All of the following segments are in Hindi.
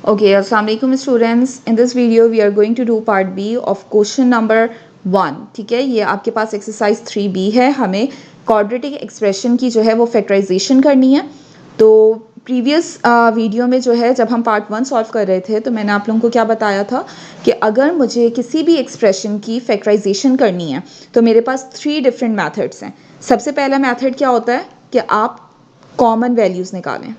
Okay, Assalamualaikum students. In this video we are going to do part B of question number 1. ठीक है, ये आपके पास एक्सरसाइज 3B है. हमें क्वाड्रेटिक एक्सप्रेशन की जो है वो फैक्टराइजेशन करनी है. तो प्रीवियस वीडियो में जो है जब हम पार्ट 1 सॉल्व कर रहे थे तो मैंने आप लोगों को क्या बताया था कि अगर मुझे किसी भी एक्सप्रेशन की फैक्टराइजेशन करनी है तो मेरे पास 3 डिफरेंट मैथड्स हैं. सबसे पहला मैथड क्या होता है कि आप कॉमन वैल्यूज़ निकालें.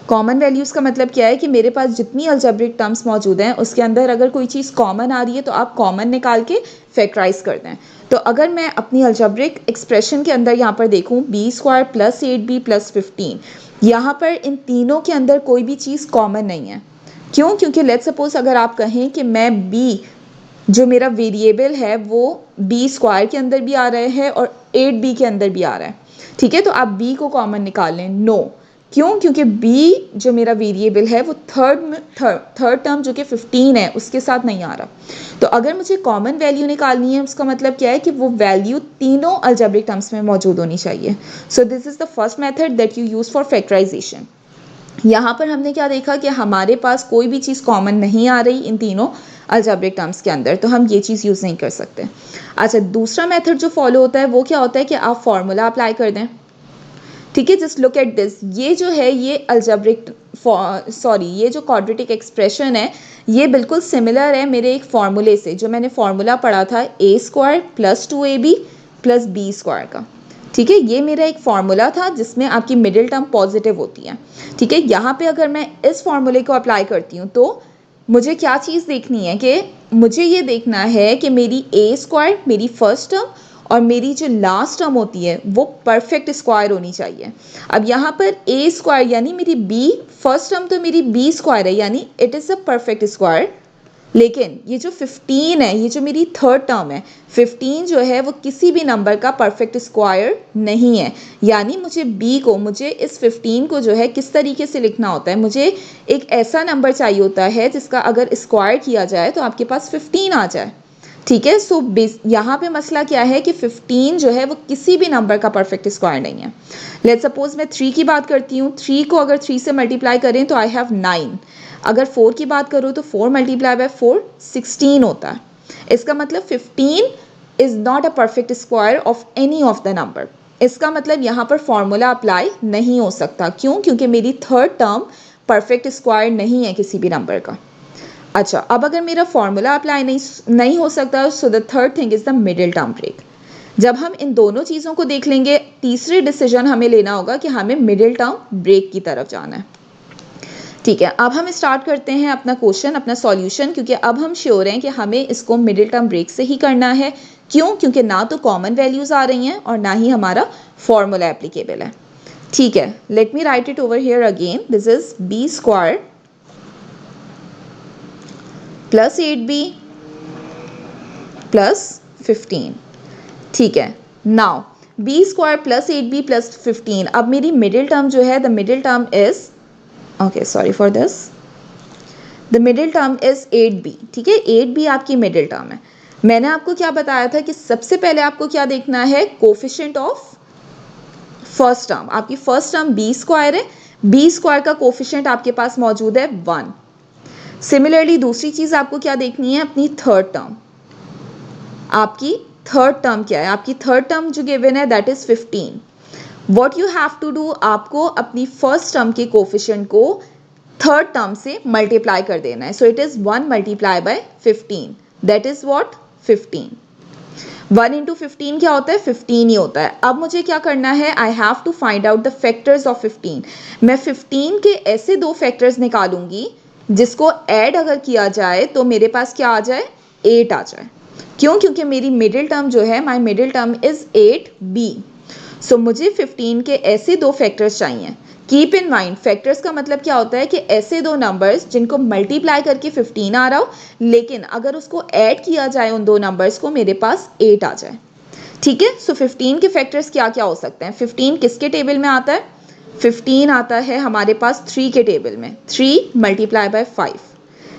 कॉमन वैल्यूज़ का मतलब क्या है कि मेरे पास जितनी अलजेब्रिक टर्म्स मौजूद हैं उसके अंदर अगर कोई चीज़ कॉमन आ रही है तो आप कॉमन निकाल के फैक्टराइज कर दें. तो अगर मैं अपनी अलजेब्रिक एक्सप्रेशन के अंदर यहाँ पर देखूँ b² + 8b + 15, यहाँ पर इन तीनों के अंदर कोई भी चीज़ कॉमन नहीं है. क्यों? क्योंकि लेट्स सपोज अगर आप कहें कि मैं b जो मेरा वेरिएबल है वो b² के अंदर भी आ रहा है और 8b के अंदर भी आ रहा है. ठीक है, तो आप b को कॉमन निकाल लें. नो. क्यों? क्योंकि b जो मेरा वेरिएबल है वो थर्ड टर्म जो कि 15 है उसके साथ नहीं आ रहा. तो अगर मुझे कॉमन वैल्यू निकालनी है उसका मतलब क्या है कि वो वैल्यू तीनों अलजेब्रिक टर्म्स में मौजूद होनी चाहिए. So this is the first method that you use for factorisation. यहाँ पर हमने क्या देखा कि हमारे पास कोई भी चीज़ कॉमन नहीं आ रही इन तीनों अलजेब्रिक टर्म्स के अंदर, तो हम ये चीज़ यूज़ नहीं कर सकते. अच्छा, दूसरा मेथड जो फॉलो होता है वो क्या होता है कि आप फॉर्मूला अप्लाई कर दें. ठीक है, जस्ट लुक एट दिस. ये जो है ये ये जो क्वाड्रेटिक एक्सप्रेशन है ये बिल्कुल सिमिलर है मेरे एक फार्मूले से जो मैंने फार्मूला पढ़ा था a² + 2ab + b² का. ठीक है, ये मेरा एक फार्मूला था जिसमें आपकी मिडिल टर्म पॉजिटिव होती है. ठीक है, यहाँ पे अगर मैं इस फार्मूले को अप्लाई करती हूँ तो मुझे क्या चीज़ देखनी है कि मुझे ये देखना है कि मेरी a² मेरी फर्स्ट टर्म और मेरी जो लास्ट टर्म होती है वो परफेक्ट स्क्वायर होनी चाहिए. अब यहाँ पर a² यानी मेरी b फर्स्ट टर्म तो मेरी b² है यानी it is a perfect square. लेकिन ये जो 15 है ये जो मेरी थर्ड टर्म है 15 जो है वो किसी भी नंबर का परफेक्ट स्क्वायर नहीं है. यानी मुझे इस 15 को जो है किस तरीके से लिखना होता है, मुझे एक ऐसा नंबर चाहिए होता है जिसका अगर स्क्वायर किया जाए तो आपके पास 15 आ जाए. ठीक है, सो यहाँ पे मसला क्या है कि 15 जो है वो किसी भी नंबर का परफेक्ट स्क्वायर नहीं है. लेट्स सपोज मैं 3 की बात करती हूँ. 3 को अगर 3 से मल्टीप्लाई करें तो आई हैव 9. अगर 4 की बात करूँ तो 4 × 4 16 होता है. इसका मतलब 15 is not a perfect square of any of the number. इसका मतलब यहाँ पर फॉर्मूला अप्लाई नहीं हो सकता. क्यों? क्योंकि मेरी थर्ड टर्म परफेक्ट स्क्वायर नहीं है किसी भी नंबर का. अच्छा, अब अगर मेरा फॉर्मूला अप्लाई नहीं हो सकता so the third thing is the middle term break. जब हम इन दोनों चीज़ों को देख लेंगे तीसरी डिसीजन हमें लेना होगा कि हमें मिडिल टर्म ब्रेक की तरफ जाना है. ठीक है, अब हम स्टार्ट करते हैं अपना क्वेश्चन, अपना सॉल्यूशन, क्योंकि अब हम श्योर हैं कि हमें इसको मिडिल टर्म ब्रेक से ही करना है. क्यों? क्योंकि ना तो कॉमन वैल्यूज़ आ रही हैं और ना ही हमारा फॉर्मूला एप्लीकेबल है. ठीक है, late me write it over here again. This is b² + 8b + 15. ठीक है, नाउ b² + 8b + 15. अब मेरी मिडिल टर्म जो है the middle term is sorry for this, the middle term is 8b. ठीक है, 8b आपकी मिडिल टर्म है. मैंने आपको क्या बताया था कि सबसे पहले आपको क्या देखना है, कोफिशिएंट ऑफ फर्स्ट टर्म. आपकी फर्स्ट टर्म b² है, b² का कोफिशिएंट आपके पास मौजूद है 1. सिमिलरली दूसरी चीज़ आपको क्या देखनी है, अपनी थर्ड टर्म. आपकी थर्ड टर्म क्या है, आपकी थर्ड टर्म जो गिवन है that is 15. What you have to do, आपको अपनी फर्स्ट टर्म के कोफिशिएंट को थर्ड टर्म से मल्टीप्लाई कर देना है. So it is 1 × 15 that is what 15. 1 × 15 क्या होता है, 15 ही होता है. अब मुझे क्या करना है, I have to find out the factors of 15. मैं 15 के ऐसे दो फैक्टर्स निकालूंगी जिसको ऐड अगर किया जाए तो मेरे पास क्या आ जाए, 8 आ जाए. क्यों? क्योंकि मेरी मिडिल टर्म जो है, माई मिडिल टर्म इज़ 8b. सो मुझे 15 के ऐसे दो फैक्टर्स चाहिए. कीप इन माइंड, फैक्टर्स का मतलब क्या होता है कि ऐसे दो नंबर्स जिनको मल्टीप्लाई करके 15 आ रहा हो लेकिन अगर उसको ऐड किया जाए उन दो नंबर्स को मेरे पास 8 आ जाए. ठीक है, सो 15 के फैक्टर्स क्या क्या हो सकते हैं. 15 किसके टेबल में आता है, 15 आता है हमारे पास 3 के टेबल में. 3 × 5.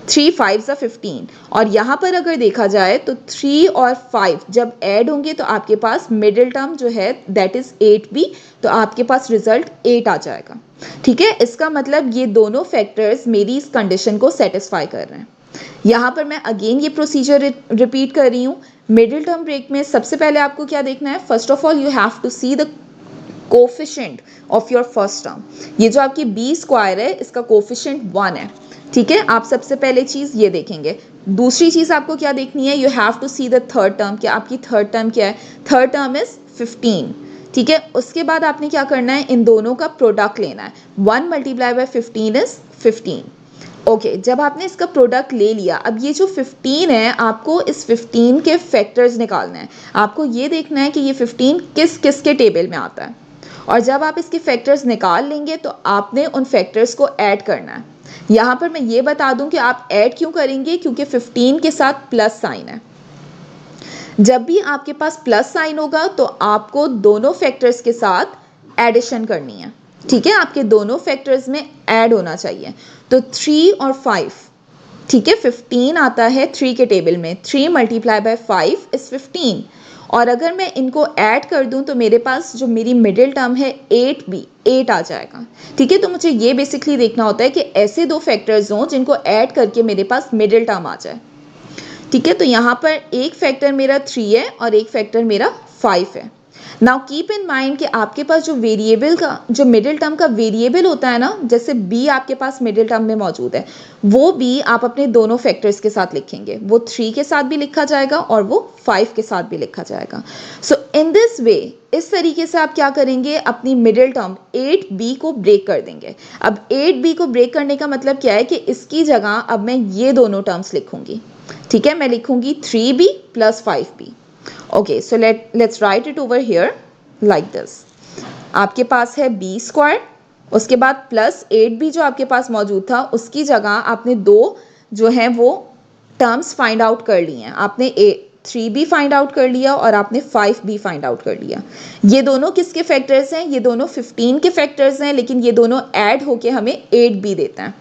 3 5 ज़ा 15 और यहाँ पर अगर देखा जाए तो 3 और 5 जब ऐड होंगे तो आपके पास मिडिल टर्म जो है दैट इज़ 8b, तो आपके पास रिजल्ट 8 आ जाएगा। ठीक है, इसका मतलब ये दोनों फैक्टर्स मेरी इस कंडीशन को सेटिस्फाई कर रहे हैं। यहाँ पर मैं अगेन ये प्रोसीजर रिपीट कर रही हूँ। मिडिल टर्म ब्रेक में सबसे पहले आपको क्या देखना है, first of all you have to see the coefficient of your first term. ये जो आपकी बी स्क्वायर है इसका कोफिशिएंट 1 है। ठीक है, आप सबसे पहले चीज़ ये देखेंगे। दूसरी चीज़ आपको क्या देखनी है, you have to see the third term. क्या आपकी थर्ड टर्म क्या है, थर्ड टर्म इज 15। ठीक है, उसके बाद आपने क्या करना है, इन दोनों का प्रोडक्ट लेना है। 1 मल्टीप्लाई बाय 15 इज 15। ओके, जब आपने इसका प्रोडक्ट ले लिया, अब ये जो 15 है आपको इस 15 के फैक्टर्स निकालना है। आपको ये देखना है कि ये 15 किस किस के टेबल में आता है, और जब आप इसके फैक्टर्स निकाल लेंगे तो आपने उन फैक्टर्स को ऐड करना है। यहाँ पर मैं ये बता दूं कि आप ऐड क्यों करेंगे, क्योंकि 15 के साथ प्लस साइन है। जब भी आपके पास प्लस साइन होगा तो आपको दोनों फैक्टर्स के साथ एडिशन करनी है। ठीक है, आपके दोनों फैक्टर्स में ऐड होना चाहिए। तो 3 और 5, ठीक है, 15 आता है 3 के टेबल में, 3 मल्टीप्लाई बाय 5 इज 15, और अगर मैं इनको ऐड कर दूं तो मेरे पास जो मेरी मिडिल टर्म है 8b, 8 आ जाएगा। ठीक है, तो मुझे ये बेसिकली देखना होता है कि ऐसे दो फैक्टर्स हों जिनको ऐड करके मेरे पास मिडिल टर्म आ जाए। ठीक है, तो यहाँ पर एक फैक्टर मेरा 3 है और एक फैक्टर मेरा 5 है। नाउ कीप इन माइंड कि आपके पास जो वेरिएबल का, जो मिडिल टर्म का वेरिएबल होता है ना, जैसे b आपके पास मिडिल टर्म में मौजूद है, वो b आप अपने दोनों फैक्टर्स के साथ लिखेंगे। वो 3 के साथ भी लिखा जाएगा और वो 5 के साथ भी लिखा जाएगा। सो इन दिस वे, इस तरीके से आप क्या करेंगे, अपनी मिडिल टर्म 8b को ब्रेक कर देंगे। अब 8b को ब्रेक करने का मतलब क्या है कि इसकी जगह अब मैं ये दोनों टर्म्स लिखूंगी। ठीक है, मैं लिखूंगी 3b plus 5b। Okay, so let's write it over here like this. आपके पास है b स्क्वायर, उसके बाद प्लस 8b जो आपके पास मौजूद था उसकी जगह आपने दो जो है वो टर्म्स फाइंड आउट कर लिए हैं। आपने 3b फाइंड आउट कर लिया और आपने 5b फाइंड आउट कर लिया। ये दोनों किसके फैक्टर्स हैं, ये दोनों 15 के फैक्टर्स हैं, लेकिन ये दोनों ऐड होके हमें 8b देते हैं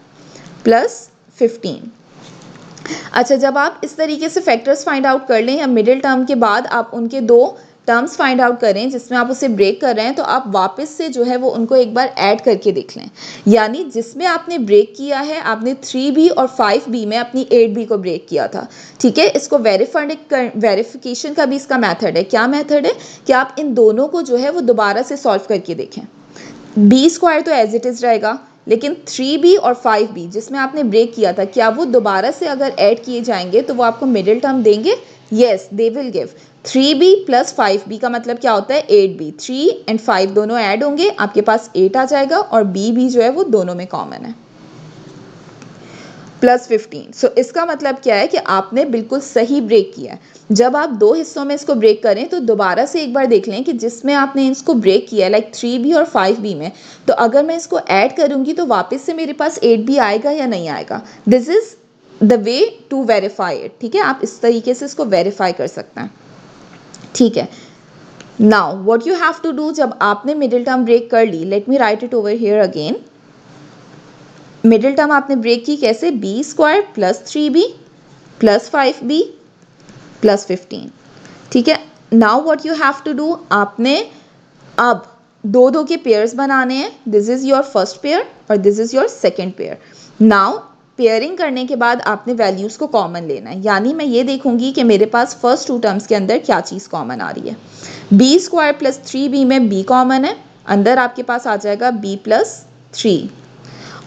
प्लस 15। अच्छा, जब आप इस तरीके से फैक्टर्स फाइंड आउट कर लें या मिडिल टर्म के बाद आप उनके दो टर्म्स फाइंड आउट करें जिसमें आप उसे ब्रेक कर रहे हैं, तो आप वापस से जो है वो उनको एक बार ऐड करके देख लें। यानी जिसमें आपने ब्रेक किया है, आपने 3b और 5b में अपनी 8b को ब्रेक किया था। ठीक है, इसको वेरिफिकेशन का भी इसका मेथड है। क्या मेथड है कि आप इन दोनों को जो है वो दोबारा से सॉल्व करके देखें। b स्क्वायर तो एज इट इज़ रहेगा, लेकिन 3b और 5b जिसमें आपने ब्रेक किया था, क्या वो दोबारा से अगर ऐड किए जाएंगे तो वो आपको मिडिल टर्म देंगे? Yes, they will give. 3b plus 5b का मतलब क्या होता है, 8b। 3 एंड 5 दोनों ऐड होंगे, आपके पास 8 आ जाएगा, और b भी जो है वो दोनों में कॉमन है, प्लस 15। सो इसका मतलब क्या है कि आपने बिल्कुल सही ब्रेक किया है। जब आप दो हिस्सों में इसको ब्रेक करें तो दोबारा से एक बार देख लें कि जिसमें आपने इसको ब्रेक किया है, लाइक 3b और 5b में, तो अगर मैं इसको ऐड करूंगी तो वापस से मेरे पास 8b आएगा या नहीं आएगा। This is the way to verify it. ठीक है, आप इस तरीके से इसको वेरीफाई कर सकते हैं। ठीक है, now what you have to do, जब आपने मिडिल टर्म ब्रेक कर ली, let me write it over here again. Middle term आपने ब्रेक की कैसे, b square plus 3b plus 5b plus 15। ठीक है, now what you have to do, आपने अब दो दो के पेयर्स बनाने हैं। This is your first pair और this is your second pair. Now pairing करने के बाद आपने वैल्यूज को कॉमन लेना है, यानी मैं ये देखूंगी कि मेरे पास फर्स्ट टू टर्म्स के अंदर क्या चीज़ कॉमन आ रही है। b स्क्वायर प्लस 3b में b कॉमन है, अंदर आपके पास आ जाएगा b प्लस 3।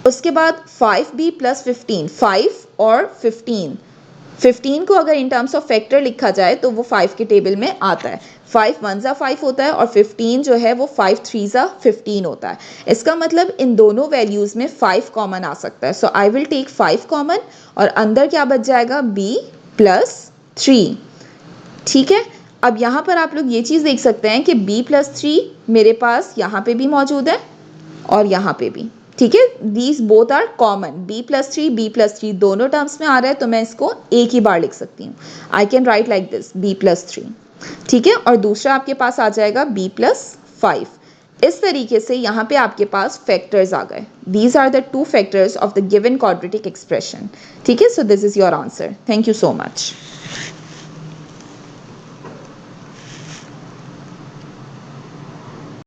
उसके बाद 5b प्लस 15, 5 और 15 को अगर इन टर्म्स ऑफ फैक्टर लिखा जाए तो वो 5 के टेबल में आता है। 5 1 ज़ा 5 होता है और 15 जो है वो 5 3 ज़ा 15 होता है। इसका मतलब इन दोनों वैल्यूज़ में 5 कॉमन आ सकता है। सो आई विल टेक 5 कॉमन, और अंदर क्या बच जाएगा, b प्लस 3। ठीक है, अब यहाँ पर आप लोग ये चीज़ देख सकते हैं कि b प्लस 3 मेरे पास यहाँ पे भी मौजूद है और यहाँ पे भी। ठीक है, these both are common, b plus 3 दोनों टर्म्स में आ रहा है, तो मैं इसको एक ही बार लिख सकती हूँ। I can write like this b plus 3। ठीक है, और दूसरा आपके पास आ जाएगा b प्लस 5। इस तरीके से यहाँ पे आपके पास फैक्टर्स आ गए। These are the two factors of the given quadratic expression. ठीक है, so this is your answer. Thank you so much.